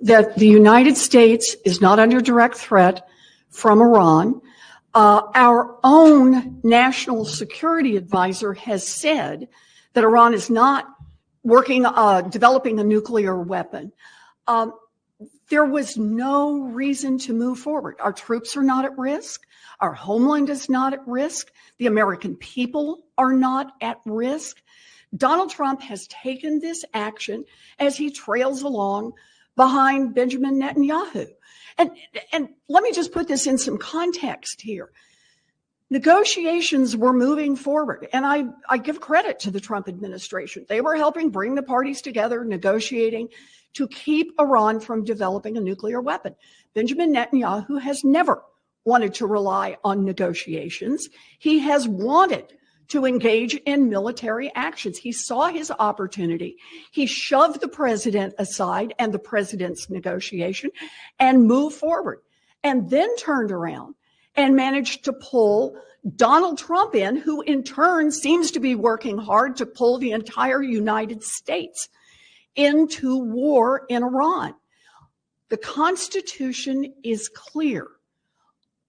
that the United States is not under direct threat from Iran. Our own national security advisor has said that Iran is not developing a nuclear weapon. There was no reason to move forward. Our troops are not at risk. Our homeland is not at risk. The American people are not at risk. Donald Trump has taken this action as he trails along behind Benjamin Netanyahu. And let me just put this in some context here. Negotiations were moving forward, and I give credit to the Trump administration. They were helping bring the parties together, negotiating to keep Iran from developing a nuclear weapon. Benjamin Netanyahu has never wanted to rely on negotiations. He has wanted to engage in military actions. He saw his opportunity. He shoved the president aside and the president's negotiation and moved forward, and then turned around and managed to pull Donald Trump in, who in turn seems to be working hard to pull the entire United States into war in Iran. The Constitution is clear.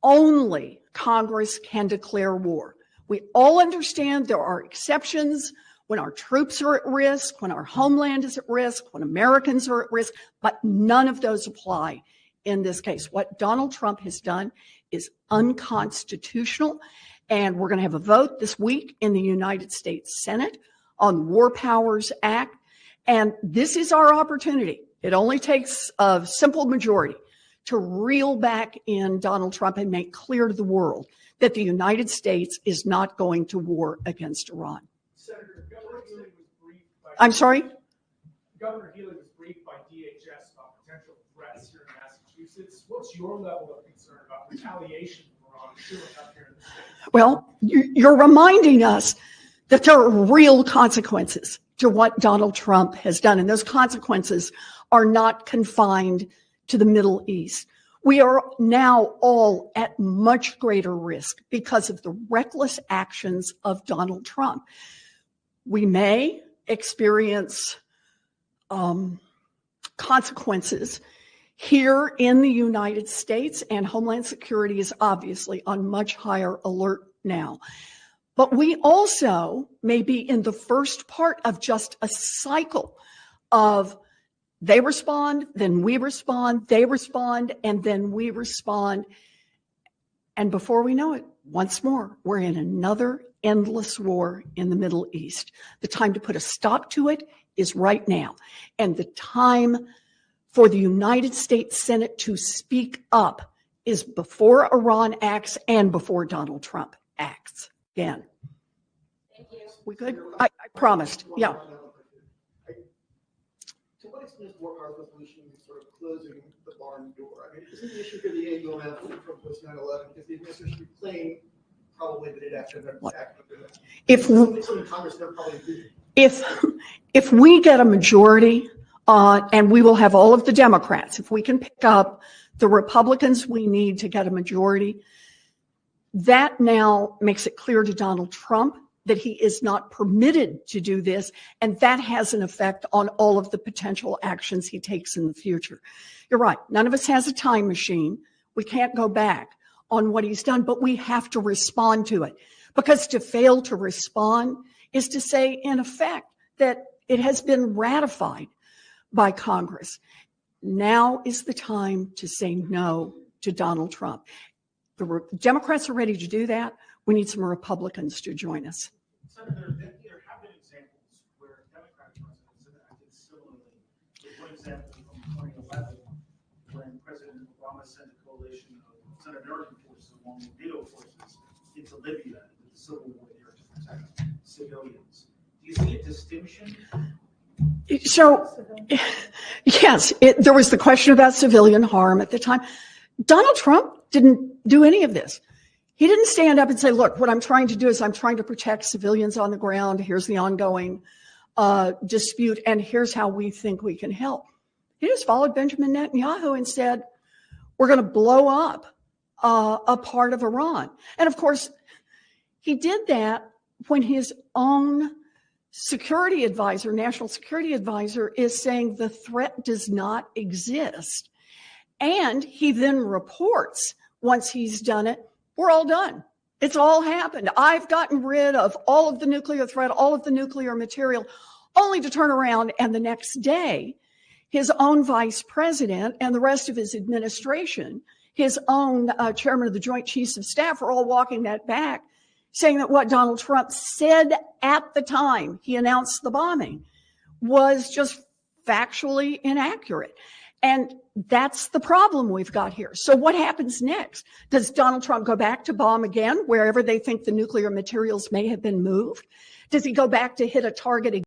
Only Congress can declare war. We all understand there are exceptions when our troops are at risk, when our homeland is at risk, when Americans are at risk, but none of those apply in this case. What Donald Trump has done is unconstitutional, and we're going to have a vote this week in the United States Senate on the War Powers Act, and this is our opportunity. It only takes a simple majority to reel back in Donald Trump and make clear to the world that the United States is not going to war against Iran. Senator, Governor Healy was briefed by I'm sorry? Governor Healy was briefed by DHS about potential threats here in Massachusetts. What's your level of concern about retaliation from Iran showing up here in the state? Well, you're reminding us that there are real consequences to what Donald Trump has done, and those consequences are not confined to the Middle East. We are now all at much greater risk because of the reckless actions of Donald Trump. We may experience consequences here in the United States, and Homeland Security is obviously on much higher alert now. But we also may be in the first part of just a cycle of they respond, then we respond, they respond, and then we respond. And before we know it, once more, we're in another endless war in the Middle East. The time to put a stop to it is right now. And the time for the United States Senate to speak up is before Iran acts and before Donald Trump acts again. Thank you. We good? I promised. Yeah. To what extent is war powers resolution sort of closing the barn door? I mean, isn't the issue here the angle from post 9/11? Because the administration would claim probably that it actually act. If we get a majority, and we will have all of the Democrats, if we can pick up the Republicans we need to get a majority, that now makes it clear to Donald Trump that he is not permitted to do this, and that has an effect on all of the potential actions he takes in the future. You're right. None of us has a time machine. We can't go back on what he's done, but we have to respond to it, because to fail to respond is to say, in effect, that it has been ratified by Congress. Now is the time to say no to Donald Trump. The Democrats are ready to do that. We need some Republicans to join us. Senator, there have been examples where Democratic presidents have acted similarly. For example, from 2011, when President Obama sent a coalition of Senate American forces along with NATO forces into Libya, into the civil war there to protect civilians. Do you see a distinction? So, yes, there was the question about civilian harm at the time. Donald Trump didn't do any of this. He didn't stand up and say, look, what I'm trying to do is I'm trying to protect civilians on the ground. Here's the ongoing dispute, and here's how we think we can help. He just followed Benjamin Netanyahu and said, we're going to blow up a part of Iran. And of course, he did that when his own security advisor, national security advisor, is saying the threat does not exist. And he then reports, once he's done it, we're all done. It's all happened. I've gotten rid of all of the nuclear threat, all of the nuclear material, only to turn around and the next day, his own vice president and the rest of his administration, his own chairman of the Joint Chiefs of Staff, are all walking that back, saying that what Donald Trump said at the time he announced the bombing was just factually inaccurate. And that's the problem we've got here. So what happens next? Does Donald Trump go back to bomb again, wherever they think the nuclear materials may have been moved? Does he go back to hit a target again?